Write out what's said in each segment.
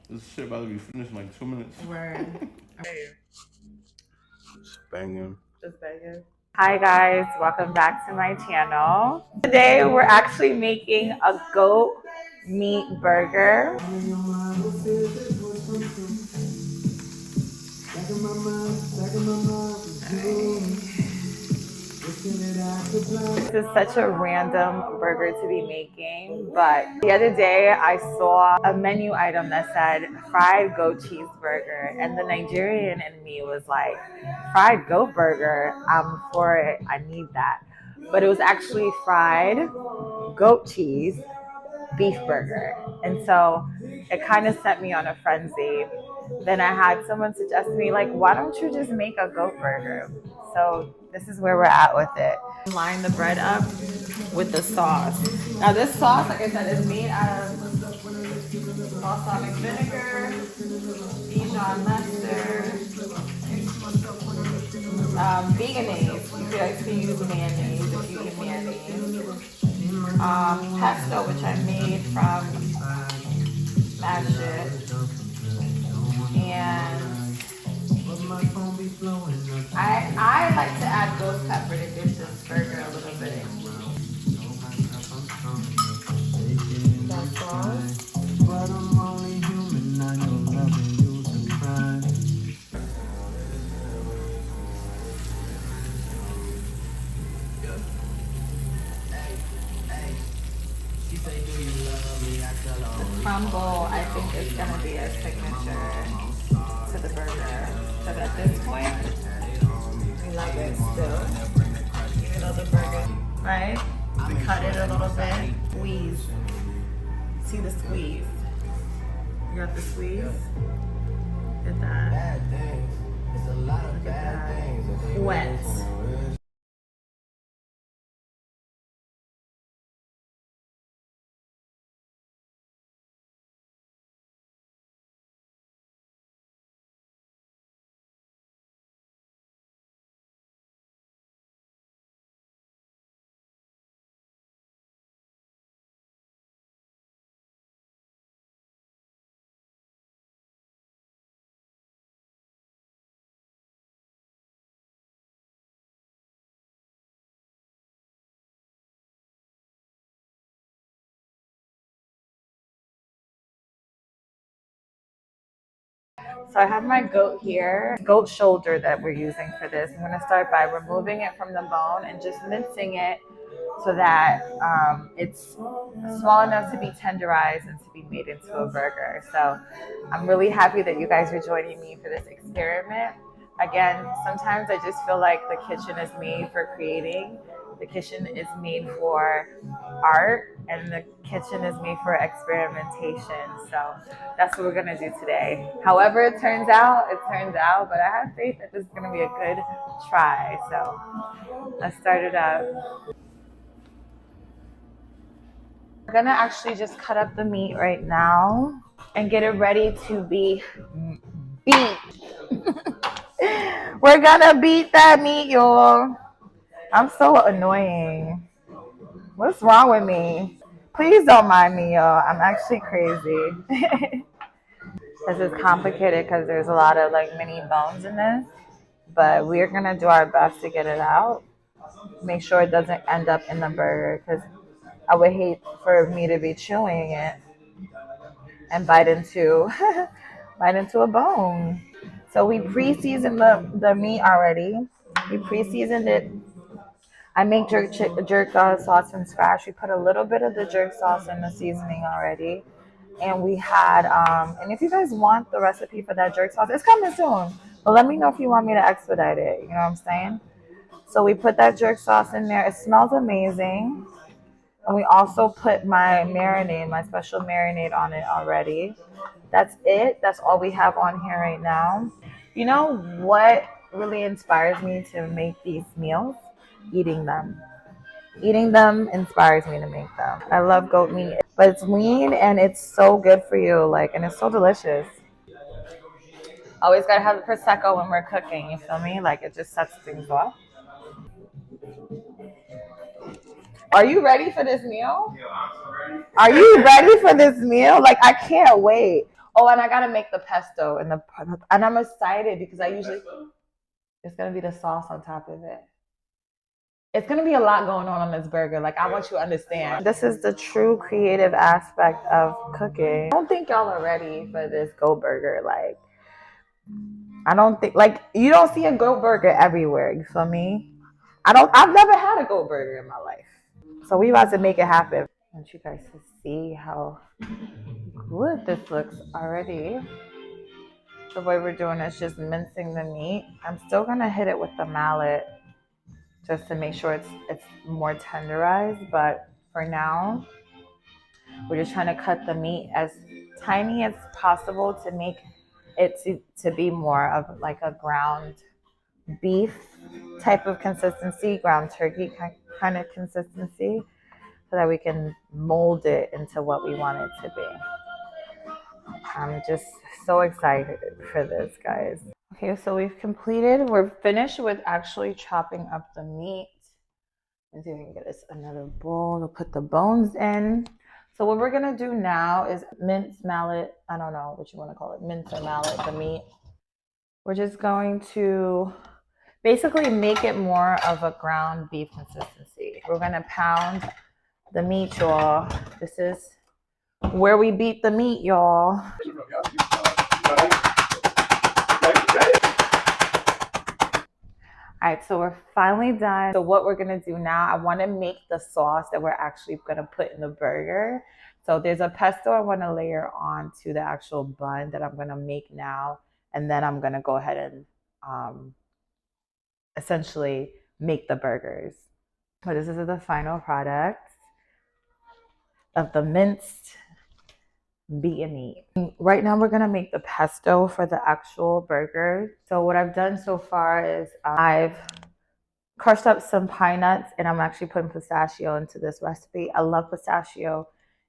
This shit about to be finished in like 2 minutes. Word. Just banging. Just banging. Hi guys, welcome back to my channel. Today we're actually making a goat meat burger. This is such a random burger to be making, but the other day I saw a menu item that said fried goat cheeseburger, and the Nigerian in me was like, fried goat burger, I'm for it, I need that. But it was actually fried goat cheese beef burger. And so it kind of set me on a frenzy. Then I had someone suggest to me, like, why don't you just make a goat burger? So this is where we're at with it. Line the bread up with the sauce. Now this sauce, like I said, is made out of balsamic vinegar, Dijon mustard, veganese. You guys can use mayonnaise if you can mayonnaise. Pesto, which I made from mashed it, and I like to add ghost pepper to give this burger a little bit. That sauce. But I'm only human, I know loving you sometimes. The crumble, I think, is going to be a signature to the burger. Because at this point, we love it still. Even though the burger, right? We cut it a little bit. Squeeze. See the squeeze? You got the squeeze? Look at that. Look at that. Wet. So I have my goat here, goat shoulder that we're using for this. I'm going to start by removing it from the bone and just mincing it so that it's small enough to be tenderized and to be made into a burger. So I'm really happy that you guys are joining me for this experiment. Again, sometimes I just feel like the kitchen is made for creating. The kitchen is made for art, and the kitchen is made for experimentation. So that's what we're gonna do today. However it turns out, it turns out. But I have faith that this is gonna be a good try. So let's start it up. We're gonna actually just cut up the meat right now and get it ready to be beat. We're gonna beat that meat, y'all. I'm so annoying. What's wrong with me? Please don't mind me, y'all. I'm actually crazy. This is complicated because there's a lot of like mini bones in this, but we're gonna do our best to get it out. Make sure it doesn't end up in the burger because I would hate for me to be chewing it and bite into bite into a bone. So we pre-seasoned the meat already. We pre-seasoned it. I make jerk sauce from scratch. We put a little bit of the jerk sauce in the seasoning already. And we had, and if you guys want the recipe for that jerk sauce, it's coming soon. But let me know if you want me to expedite it. You know what I'm saying? So we put that jerk sauce in there. It smells amazing. And we also put my marinade, my special marinade on it already. That's it. That's all we have on here right now. You know what really inspires me to make these meals? Eating them. Eating them inspires me to make them. I love goat meat, but it's lean and it's so good for you. Like, and it's so delicious. Always gotta have the prosecco when we're cooking. You feel me? Like, it just sets things off. Are you ready for this meal? Are you ready for this meal? Like, I can't wait. Oh, and I gotta make the pesto and I'm excited because it's gonna be the sauce on top of it. It's gonna be a lot going on this burger. Like I want you to understand. This is the true creative aspect of cooking. I don't think y'all are ready for this goat burger. Like I don't think like you don't see a goat burger everywhere. You feel me? I've never had a goat burger in my life. So we about to make it happen. I want you guys to see how good this looks already. The way we're doing is just mincing the meat. I'm still gonna hit it with the mallet just to make sure it's more tenderized. But for now, we're just trying to cut the meat as tiny as possible to make it to be more of like a ground beef type of consistency, ground turkey kind of consistency, so that we can mold it into what we want it to be. I'm just so excited for this, guys. Okay, so we're finished with actually chopping up the meat. Let's see if we can get us another bowl to put the bones in. So what we're gonna do now is mince mallet, I don't know what you wanna call it, mince or mallet the meat. We're just going to basically make it more of a ground beef consistency. We're gonna pound the meat, y'all. This is where we beat the meat, y'all. All right, so we're finally done. So what we're gonna do now, I wanna make the sauce that we're actually gonna put in the burger. So there's a pesto I wanna layer on to the actual bun that I'm gonna make now. And then I'm gonna go ahead and essentially make the burgers. So this is the final product of the minced beaten meat. Right now we're gonna make the pesto for the actual burger. So what I've done so far is I've crushed up some pine nuts and I'm actually putting pistachio into this recipe. I love pistachio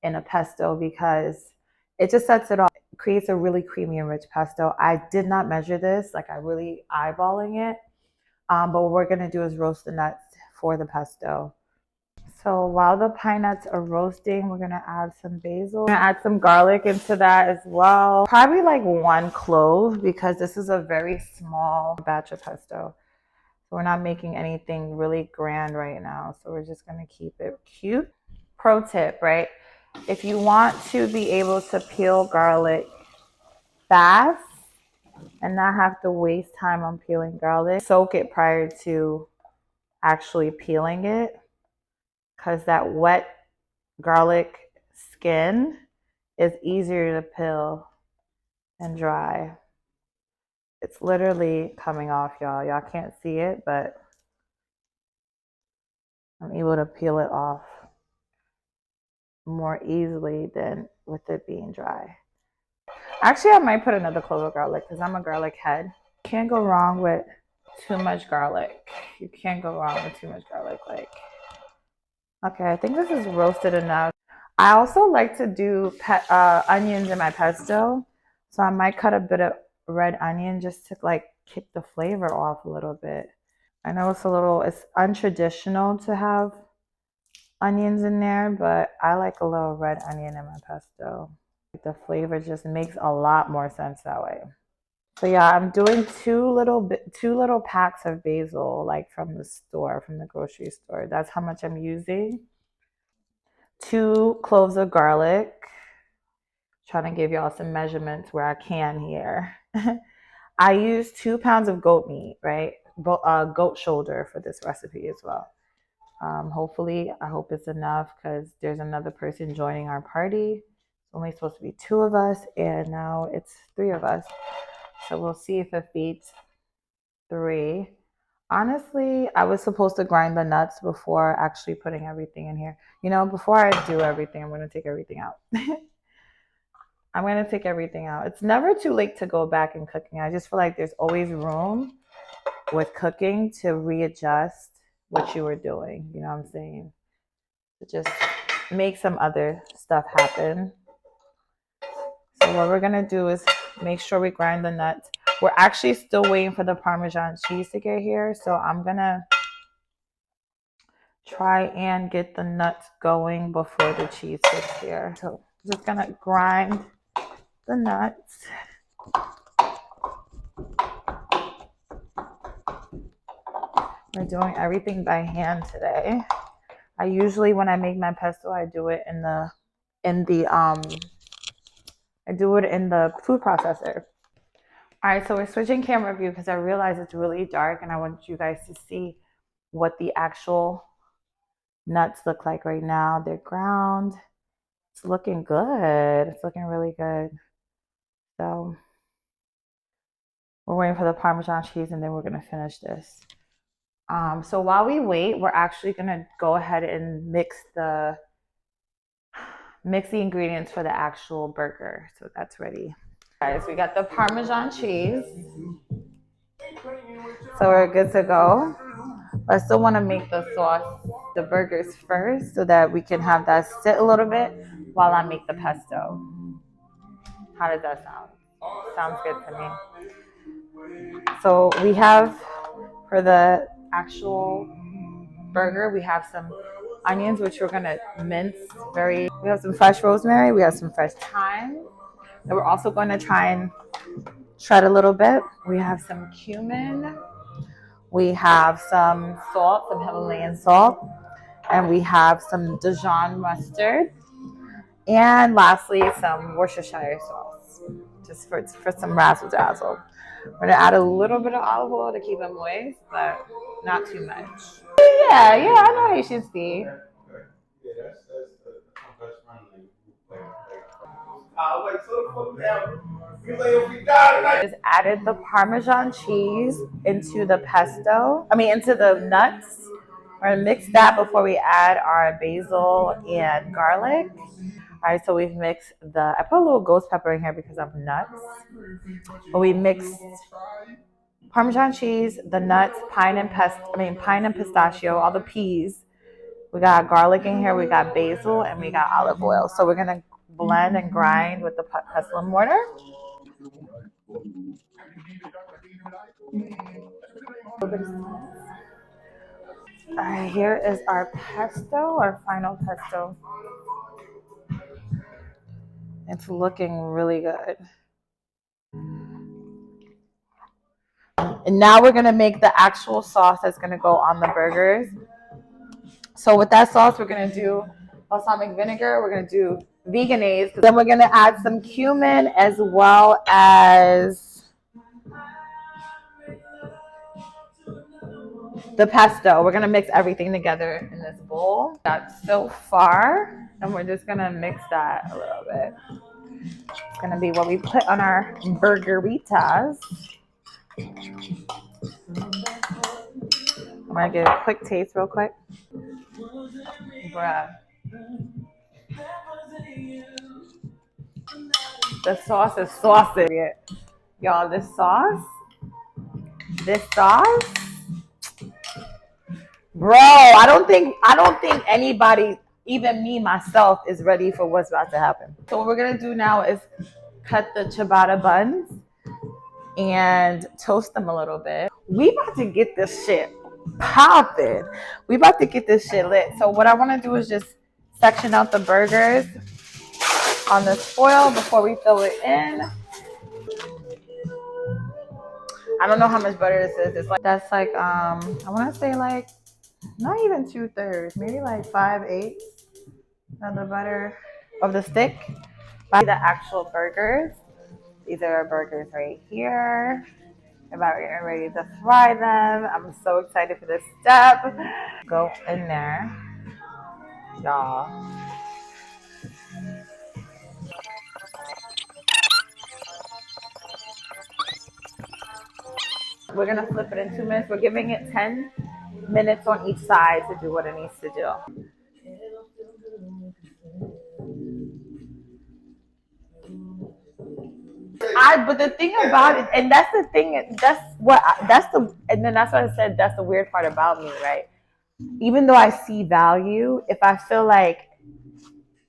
in a pesto because it just sets it off. It creates a really creamy and rich pesto. I did not measure this, like I really eyeballing it. But what we're gonna do is roast the nuts for the pesto. So while the pine nuts are roasting, we're gonna add some basil. We're gonna add some garlic into that as well. Probably like 1 clove because this is a very small batch of pesto. So we're not making anything really grand right now. So we're just gonna keep it cute. Pro tip, right? If you want to be able to peel garlic fast and not have to waste time on peeling garlic, soak it prior to actually peeling it, because that wet garlic skin is easier to peel and dry. It's literally coming off, y'all. Y'all can't see it, but I'm able to peel it off more easily than with it being dry. Actually, I might put another clove of garlic because I'm a garlic head. Can't go wrong with too much garlic. You can't go wrong with too much garlic. Like, okay, I think this is roasted enough. I also like to do onions in my pesto. So I might cut a bit of red onion just to like kick the flavor off a little bit. I know it's untraditional to have onions in there, but I like a little red onion in my pesto. The flavor just makes a lot more sense that way. So yeah, I'm doing two little packs of basil, like from the grocery store. That's how much I'm using. 2 cloves of garlic. Trying to give y'all some measurements where I can here. I use 2 pounds of goat meat, right? Goat shoulder for this recipe as well. Hopefully, I hope it's enough because there's another person joining our party. It's only supposed to be 2 of us, and now it's 3 of us. So we'll see if it beats 3. Honestly, I was supposed to grind the nuts before actually putting everything in here. You know, before I do everything, I'm going to take everything out. I'm going to take everything out. It's never too late to go back in cooking. I just feel like there's always room with cooking to readjust what you were doing. You know what I'm saying? To just make some other stuff happen. So what we're going to do is make sure we grind the nuts. We're actually still waiting for the Parmesan cheese to get here. So I'm going to try and get the nuts going before the cheese gets here. So I'm just going to grind the nuts. We're doing everything by hand today. I usually, when I make my pesto, I do it in the food processor. All right, so we're switching camera view because I realize it's really dark and I want you guys to see what the actual nuts look like right now. They're ground. It's looking good. It's looking really good. So we're waiting for the Parmesan cheese and then we're gonna finish this. So while we wait, we're actually gonna go ahead and mix the ingredients for the actual burger. So that's ready. Guys, we got the Parmesan cheese. So we're good to go. I still want to make the sauce, the burgers first, so that we can have that sit a little bit while I make the pesto. How does that sound? Sounds good to me. So we have, for the actual burger, we have some onions, which we're going to mince we have some fresh rosemary, we have some fresh thyme, and we're also going to try and shred a little bit. We have some cumin, we have some salt, some Himalayan salt, and we have some Dijon mustard, and lastly some Worcestershire sauce, just for some razzle dazzle. We're gonna add a little bit of olive oil to keep it moist, but not too much. Yeah, I know Haitian tea. Just added the Parmesan cheese into the pesto. Into the nuts. We're gonna mix that before we add our basil and garlic. All right, so we've mixed I put a little ghost pepper in here because of nuts. But we mixed Parmesan cheese, the nuts, pine and pistachio, all the peas. We got garlic in here, we got basil, and we got olive oil. So we're gonna blend and grind with the pestle and mortar. All right, here is our pesto, our final pesto. It's looking really good. And now we're gonna make the actual sauce that's gonna go on the burgers. So with that sauce, we're gonna do balsamic vinegar. We're gonna do veganese. Then we're gonna add some cumin as well as the pesto. We're gonna mix everything together in this bowl. That's so far, and we're just gonna mix that a little bit. It's gonna be what we put on our burgeritas. I'm gonna get a quick taste real quick. Bruh. The sauce is saucy. Y'all, this sauce, bro, I don't think anybody, even me myself, is ready for what's about to happen. So what we're gonna do now is cut the ciabatta buns and toast them a little bit. We about to get this shit popping. We about to get this shit lit. So what I want to do is just section out the burgers on this foil before we fill it in. I don't know how much butter this is. It's like I want to say like not even 2/3, maybe like 5/8 of the butter of the stick. By the actual burgers. These are our burgers right here. About getting ready to fry them. I'm so excited for this step. Go in there, y'all. We're gonna flip it in 2 minutes. We're giving it 10 minutes on each side to do what it needs to do. But the thing about it, and that's the thing, and then that's what I said, that's the weird part about me, right? Even though I see value, if I feel like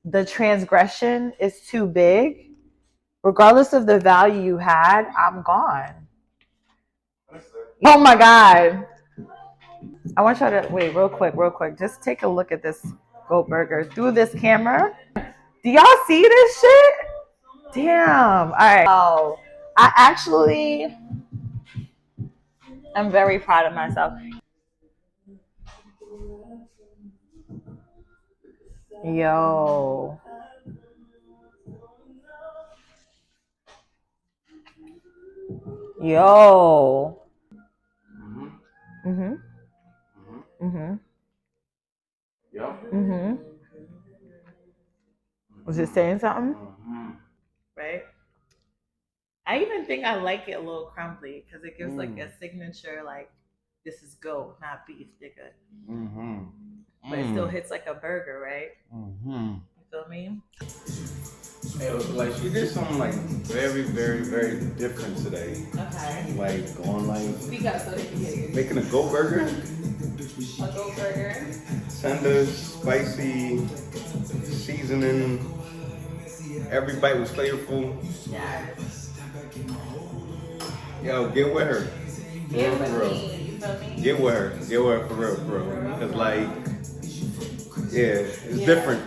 the transgression is too big, regardless of the value you had, I'm gone. Oh my God. I want y'all to wait real quick. Just take a look at this goat burger through this camera. Do y'all see this shit? Damn. All right. Oh, I actually am very proud of myself. Yo. Yo. Mm-hmm. Mhm. Mm-hmm. Mhm. Yep. Mhm. Was it Mm-hmm. saying something? Mm-hmm. Right. I even think I like it a little crumbly because it gives like Mm. a signature, like this is goat, not beef, nigga. Mm-hmm. But it still Mm. hits like a burger, right? Mm-hmm. You feel me? Hey, like she did something like very, very, very different today. Okay. Like on like Speak up so they can hear you. making a goat burger. A goat burger. Tender, spicy, seasoning. Every bite was flavorful. Yes. Yo, get with her. For real, Get for with real. me. You feel me? Get with her for real. Cause like, yeah, it's different.